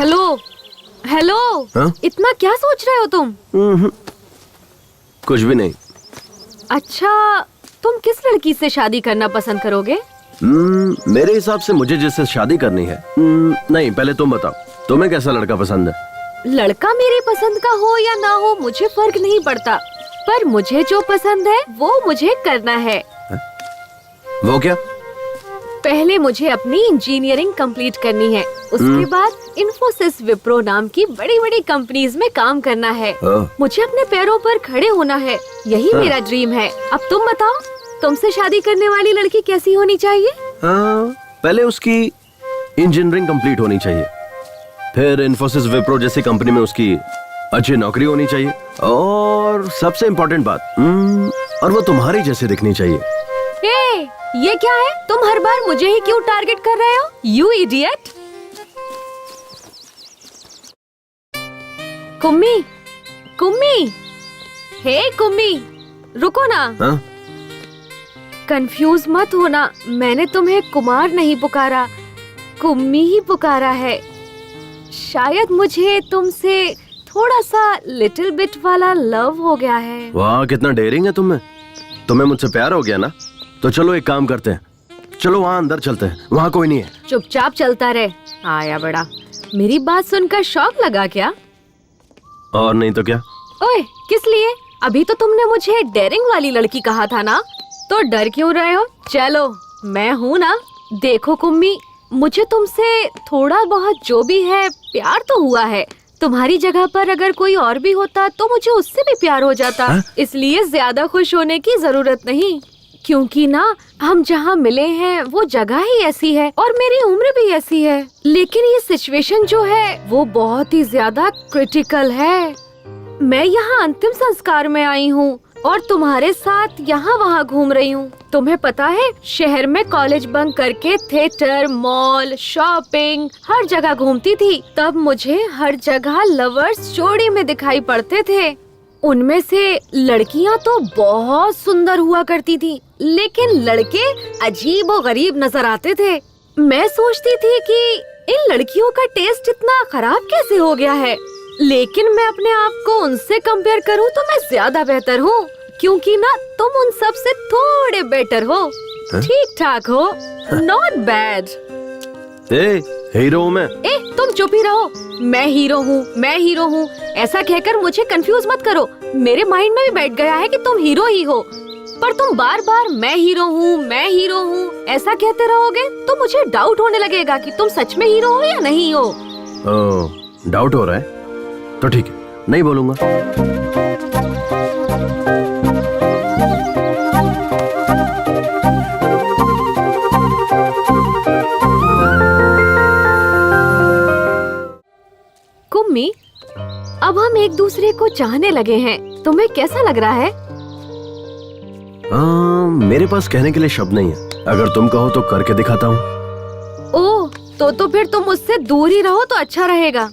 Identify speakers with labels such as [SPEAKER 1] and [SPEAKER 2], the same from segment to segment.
[SPEAKER 1] Hello hello.
[SPEAKER 2] हाँ?
[SPEAKER 1] इतना क्या सोच रहे हो तुम?
[SPEAKER 2] कुछ भी नहीं।
[SPEAKER 1] अच्छा, तुम किस लड़की से शादी करना पसंद करोगे?
[SPEAKER 2] मेरे हिसाब से मुझे जिससे शादी करनी है। नहीं, पहले तुम बताओ, तुम्हें कैसा लड़का पसंद है?
[SPEAKER 1] लड़का मेरी पसंद का हो या ना हो मुझे फर्क नहीं पड़ता, पर मुझे जो पसंद है वो मुझे करना है।
[SPEAKER 2] वो क्या?
[SPEAKER 1] पहले मुझे अपनी इंजीनियरिंग कंप्लीट करनी है, उसके बाद इन्फोसिस विप्रो नाम की बड़ी बड़ी कंपनीज में काम करना है। मुझे अपने पैरों पर खड़े होना है, यही मेरा ड्रीम है। अब तुम बताओ, तुमसे शादी करने वाली लड़की कैसी होनी चाहिए?
[SPEAKER 2] पहले उसकी इंजीनियरिंग कंप्लीट होनी चाहिए, फिर इन्फोसिस विप्रो जैसी कंपनी में उसकी अच्छी नौकरी होनी चाहिए, और सबसे इम्पोर्टेंट बात, और वो तुम्हारी जैसे दिखनी चाहिए।
[SPEAKER 1] ये क्या है? तुम हर बार मुझे ही क्यों टारगेट कर रहे हो? You idiot. Kummi, Kummi, hey Kummi, रुको ना।
[SPEAKER 2] हाँ?
[SPEAKER 1] कंफ्यूज मत होना, मैंने तुम्हें कुमार नहीं पुकारा, कुम्मी ही पुकारा है। शायद मुझे तुमसे थोड़ा सा लिटिल बिट वाला लव हो गया है।
[SPEAKER 2] वाह, कितना डेयरिंग है तुम्हें मुझसे प्यार हो गया ना? तो चलो एक काम करते हैं, चलो वहाँ अंदर चलते हैं, वहाँ कोई नहीं है।
[SPEAKER 1] चुपचाप चलता रहे, आया बड़ा। मेरी बात सुनकर शौक लगा क्या?
[SPEAKER 2] और नहीं तो क्या।
[SPEAKER 1] ओए, किस लिए? अभी तो तुमने मुझे डेयरिंग वाली लड़की कहा था ना, तो डर क्यों रहे हो? चलो, मैं हूँ ना। देखो कुम्मी, मुझे तुमसे थोड़ा बहुत जो भी है प्यार तो हुआ है। तुम्हारी जगह पर अगर कोई और भी होता तो मुझे उससे भी प्यार हो जाता। इसलिए ज्यादा खुश होने की जरूरत नहीं, क्योंकि ना हम जहाँ मिले हैं वो जगह ही ऐसी है और मेरी उम्र भी ऐसी है। लेकिन ये सिचुएशन जो है वो बहुत ही ज्यादा क्रिटिकल है। मैं यहाँ अंतिम संस्कार में आई हूँ और तुम्हारे साथ यहाँ वहाँ घूम रही हूँ। तुम्हें पता है, शहर में कॉलेज बंक करके थिएटर, मॉल, शॉपिंग हर जगह घूमती थी। तब मुझे हर जगह लवर्स जोड़ी में दिखाई पड़ते थे। उनमें से लड़कियाँ तो बहुत सुंदर हुआ करती थी, लेकिन लड़के अजीब और गरीब नजर आते थे। मैं सोचती थी कि इन लड़कियों का टेस्ट इतना खराब कैसे हो गया है, लेकिन मैं अपने आप को उनसे कंपेयर करूं तो मैं ज्यादा बेहतर हूँ, क्योंकि ना तुम उन सब से थोड़े बेटर हो, ठीक ठाक हो, नॉट बैड।
[SPEAKER 2] हीरो मैं।
[SPEAKER 1] तुम चुप ही रहो। मैं हीरो हूँ, मैं हीरो हूँ, ऐसा कहकर मुझे कंफ्यूज मत करो। मेरे माइंड में भी बैठ गया है कि तुम हीरो ही हो, पर तुम बार बार मैं हीरो हूँ, मैं हीरो हूँ ऐसा कहते रहोगे तो मुझे डाउट होने लगेगा कि तुम सच में हीरो हो या नहीं हो।
[SPEAKER 2] डाउट हो रहा है तो ठीक है, नहीं बोलूंगा।
[SPEAKER 1] कुम्मी, अब हम एक दूसरे को चाहने लगे हैं, तुम्हें कैसा लग रहा है?
[SPEAKER 2] मेरे पास कहने के लिए शब्द नहीं है, अगर तुम कहो तो करके दिखाता हूँ।
[SPEAKER 1] ओह, तो फिर तुम मुझसे दूर ही रहो तो अच्छा रहेगा।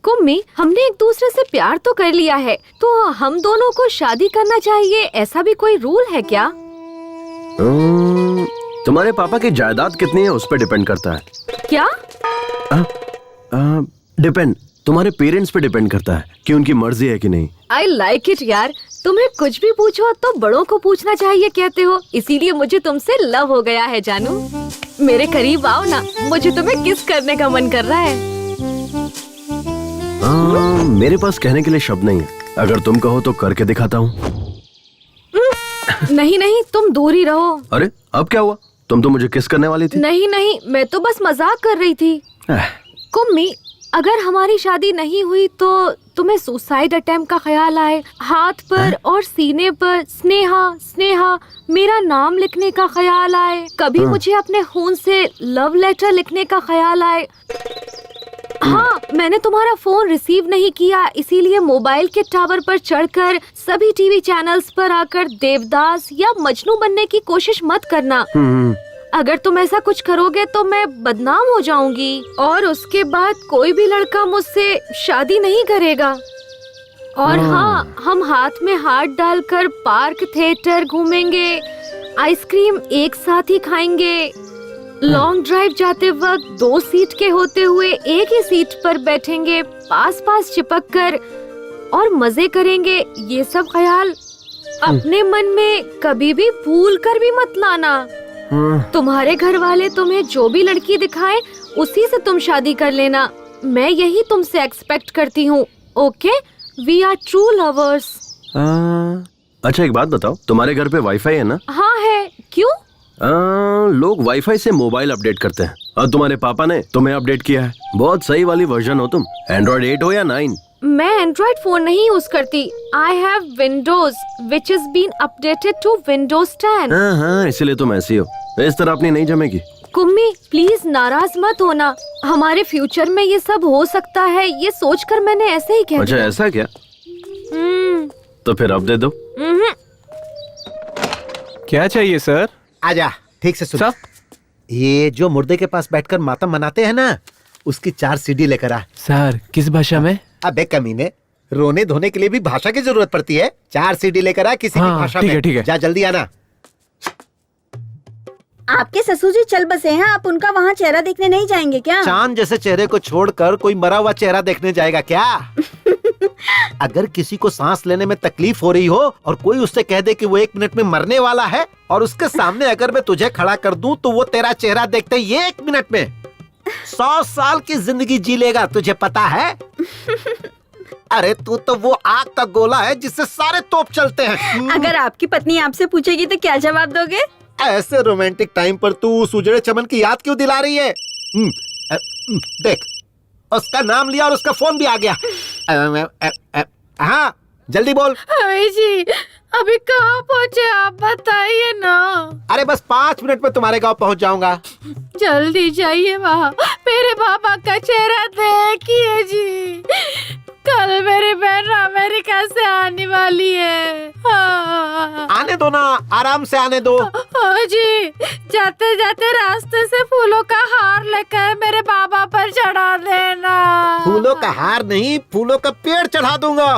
[SPEAKER 1] कुम्मी, हमने एक दूसरे से प्यार तो कर लिया है, तो हम दोनों को शादी करना चाहिए, ऐसा भी कोई रूल है क्या?
[SPEAKER 2] तुम्हारे पापा की जायदाद कितनी है उस पर डिपेंड करता है।
[SPEAKER 1] क्या?
[SPEAKER 2] डिपेंड, तुम्हारे पेरेंट्स पे डिपेंड करता है कि उनकी मर्जी है कि नहीं।
[SPEAKER 1] आई लाइक इट यार, तुम्हें कुछ भी पूछो तो बड़ों को पूछना चाहिए कहते हो, इसीलिए मुझे तुमसे लव हो गया है जानू। मेरे करीब आओ ना, मुझे तुम्हें किस करने का मन कर रहा है।
[SPEAKER 2] मेरे पास कहने के लिए शब्द नहीं है, अगर तुम कहो तो करके दिखाता हूँ।
[SPEAKER 1] नहीं नहीं, तुम दूर ही रहो।
[SPEAKER 2] अरे अब क्या हुआ? तुम तो मुझे किस करने वाली थी।
[SPEAKER 1] नहीं नहीं, मैं तो बस मजाक कर रही थी। कुम्मी, अगर हमारी शादी नहीं हुई तो तुम्हें सुसाइड अटेम्प्ट का ख्याल आए, हाथ पर और सीने पर स्नेहा स्नेहा मेरा नाम लिखने का ख्याल आए, कभी मुझे अपने खून से लव लेटर लिखने का ख्याल आए। हाँ, मैंने तुम्हारा फोन रिसीव नहीं किया, इसीलिए मोबाइल के टावर पर चढ़कर सभी टीवी चैनल्स पर आकर देवदास या मजनू बनने की कोशिश मत करना। अगर तुम ऐसा कुछ करोगे तो मैं बदनाम हो जाऊंगी और उसके बाद कोई भी लड़का मुझसे शादी नहीं करेगा। और हाँ, हम हाथ में हाथ डालकर पार्क, थिएटर घूमेंगे, आइसक्रीम एक साथ ही खाएंगे, लॉन्ग ड्राइव जाते वक्त 2 सीट के होते हुए एक ही सीट पर बैठेंगे, पास पास चिपक कर और मजे करेंगे। ये सब ख्याल अपने मन में कभी भी भूल कर भी मत लाना। तुम्हारे घर वाले तुम्हें जो भी लड़की दिखाएं उसी से तुम शादी कर लेना। मैं यही तुमसे एक्सपेक्ट करती हूँ। Okay, we are true lovers.
[SPEAKER 2] अच्छा एक बात बताओ, तुम्हारे घर पे वाईफाई है ना?
[SPEAKER 1] हाँ है। क्यों?
[SPEAKER 2] लोग वाईफाई से मोबाइल अपडेट करते हैं और तुम्हारे पापा ने तुम्हें अपडेट किया है। बहुत सही वाली वर्जन हो तुम। एंड्रॉइड 8 हो या 9?
[SPEAKER 1] मैं एंड्रॉइड फोन नहीं यूज करती। I have Windows which is been updated to Windows 10।
[SPEAKER 2] हाँ, इसीलिए तुम ऐसी हो। इस तरह अपनी नहीं जमेगी।
[SPEAKER 1] कुम्मी प्लीज नाराज मत होना। हमारे फ्यूचर में ये सब हो सकता है, ये सोचकर मैंने ऐसे ही कह
[SPEAKER 2] अच्छा
[SPEAKER 1] दिया।
[SPEAKER 2] ऐसा क्या? तो फिर अब दे दो।
[SPEAKER 3] क्या चाहिए सर?
[SPEAKER 4] आजा, ठीक से सुन।
[SPEAKER 3] सर?
[SPEAKER 4] ये जो मुर्दे के पास बैठकर मातम मनाते हैं ना, उसकी 4 सीडी लेकर आ।
[SPEAKER 3] सर किस भाषा में?
[SPEAKER 4] अबे कमीने, रोने धोने के लिए भी भाषा की जरूरत पड़ती है। 4 सीडी लेकर आ किसी भी
[SPEAKER 3] हाँ,
[SPEAKER 4] भाषा
[SPEAKER 3] ठीक
[SPEAKER 4] में।
[SPEAKER 3] है, ठीक है।
[SPEAKER 4] जा जल्दी आना।
[SPEAKER 5] आपके ससुर जी चल बसे हैं, आप उनका वहाँ चेहरा देखने नहीं जाएंगे क्या?
[SPEAKER 4] चांद जैसे चेहरे को छोड़कर कोई मरा हुआ चेहरा देखने जाएगा क्या? अगर किसी को सांस लेने में तकलीफ हो रही हो और कोई उससे कह दे कि वो 1 मिनट में मरने वाला है और उसके सामने अगर मैं तुझे खड़ा कर दूं तो वो तेरा चेहरा देखते ही 1 मिनट में 100 साल की जिंदगी जी लेगा, तुझे पता है? अरे तू तो वो आग का गोला है जिससे सारे तोप चलते हैं।
[SPEAKER 5] अगर आपकी पत्नी आपसे पूछेगी तो क्या जवाब दोगे?
[SPEAKER 4] ऐसे रोमांटिक टाइम पर तू उस उजड़े चमन की याद क्यों दिला रही है? देख, उसका नाम लिया और उसका फोन भी आ गया। हाँ जल्दी बोल।
[SPEAKER 1] जी अभी कहाँ पहुँचे आप बताइए ना।
[SPEAKER 4] अरे बस 5 मिनट में तुम्हारे गांव पहुंच जाऊंगा।
[SPEAKER 1] जल्दी जाइए वहाँ, मेरे पापा का चेहरा देखिए जी। कल मेरी बहन अमेरिका से आने वाली है। हाँ।
[SPEAKER 4] आने दो ना, आराम से आने दो।
[SPEAKER 1] जी जाते जाते रास्ते से फूलों का हार लेकर मेरे बाबा पर चढ़ा देना।
[SPEAKER 4] फूलों का हार नहीं, फूलों का पेड़ चढ़ा दूंगा।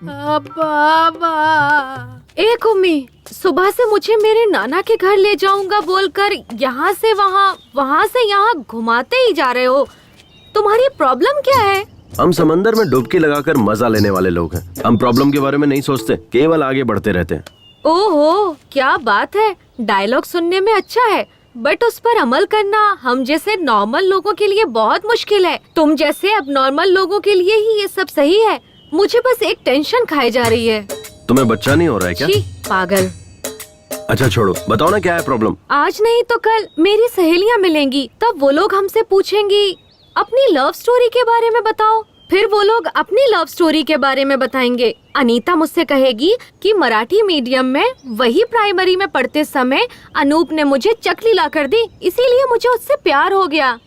[SPEAKER 1] बाबा एक उम्मी, सुबह से मुझे मेरे नाना के घर ले जाऊंगा बोलकर यहाँ से वहाँ, वहाँ से यहाँ घुमाते ही जा रहे हो। तुम्हारी प्रॉब्लम क्या है?
[SPEAKER 2] हम समंदर में डुबकी लगाकर मजा लेने वाले लोग हैं। हम प्रॉब्लम के बारे में नहीं सोचते, केवल आगे बढ़ते रहते हैं।
[SPEAKER 1] ओहो क्या बात है। डायलॉग सुनने में अच्छा है बट उस पर अमल करना हम जैसे नॉर्मल लोगों के लिए बहुत मुश्किल है। तुम जैसे अब नॉर्मल लोगों के लिए ही ये सब सही है। मुझे बस एक टेंशन खाई जा रही है।
[SPEAKER 2] तुम्हें बच्चा नहीं हो रहा है क्या?
[SPEAKER 1] छी, पागल।
[SPEAKER 2] अच्छा छोड़ो, बताओ ना क्या है प्रॉब्लम।
[SPEAKER 1] आज नहीं तो कल मेरी सहेलियाँ मिलेंगी, तब वो लोग हमसे पूछेंगी अपनी लव स्टोरी के बारे में बताओ। फिर वो लोग अपनी लव स्टोरी के बारे में बताएंगे। अनीता मुझसे कहेगी कि मराठी मीडियम में वही प्राइमरी में पढ़ते समय अनूप ने मुझे चकली ला कर दी, इसीलिए मुझे उससे प्यार हो गया।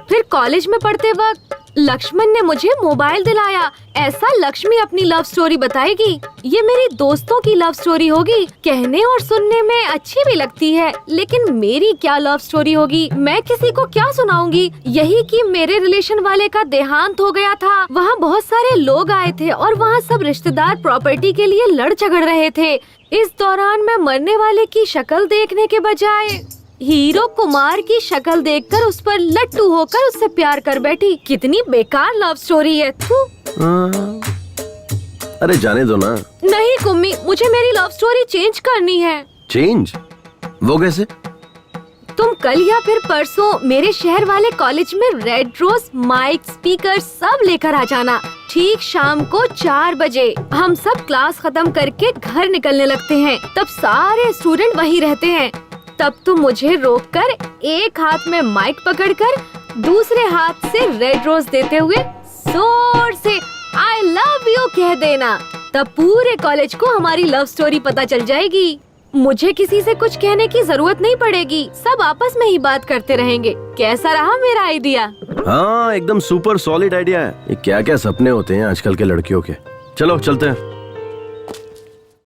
[SPEAKER 1] फिर कॉलेज में पढ़ते वक्त लक्ष्मण ने मुझे मोबाइल दिलाया। ऐसा लक्ष्मी अपनी लव स्टोरी बताएगी। ये मेरी दोस्तों की लव स्टोरी होगी। कहने और सुनने में अच्छी भी लगती है, लेकिन मेरी क्या लव स्टोरी होगी? मैं किसी को क्या सुनाऊंगी? यही कि मेरे रिलेशन वाले का देहांत हो गया था। वहाँ बहुत सारे लोग आए थे और वहाँ सब रिश्तेदार प्रॉपर्टी के लिए लड़ झगड़ रहे थे। इस दौरान मैं मरने वाले की शक्ल देखने के बजाय हीरो कुमार की शक्ल देखकर उस पर लट्टू होकर उससे प्यार कर बैठी। कितनी बेकार लव स्टोरी है। थू।
[SPEAKER 2] अरे जाने दो ना।
[SPEAKER 1] नहीं कुम्मी, मुझे मेरी लव स्टोरी चेंज करनी है।
[SPEAKER 2] चेंज? वो कैसे?
[SPEAKER 1] तुम कल या फिर परसों मेरे शहर वाले कॉलेज में रेड रोज, माइक, स्पीकर सब लेकर आ जाना। ठीक शाम को 4 बजे हम सब क्लास खत्म करके घर निकलने लगते हैं। तब सारे स्टूडेंट वहीं रहते हैं। तब तुम मुझे रोककर एक हाथ में माइक पकड़कर दूसरे हाथ से रेड रोज देते हुए जोर से आई लव यू कह देना। तब पूरे कॉलेज को हमारी लव स्टोरी पता चल जाएगी। मुझे किसी से कुछ कहने की जरूरत नहीं पड़ेगी, सब आपस में ही बात करते रहेंगे। कैसा रहा मेरा आइडिया?
[SPEAKER 2] हाँ एकदम सुपर सॉलिड आइडिया है। ये क्या क्या सपने होते हैं आजकल के लड़कियों के। चलो चलते हैं।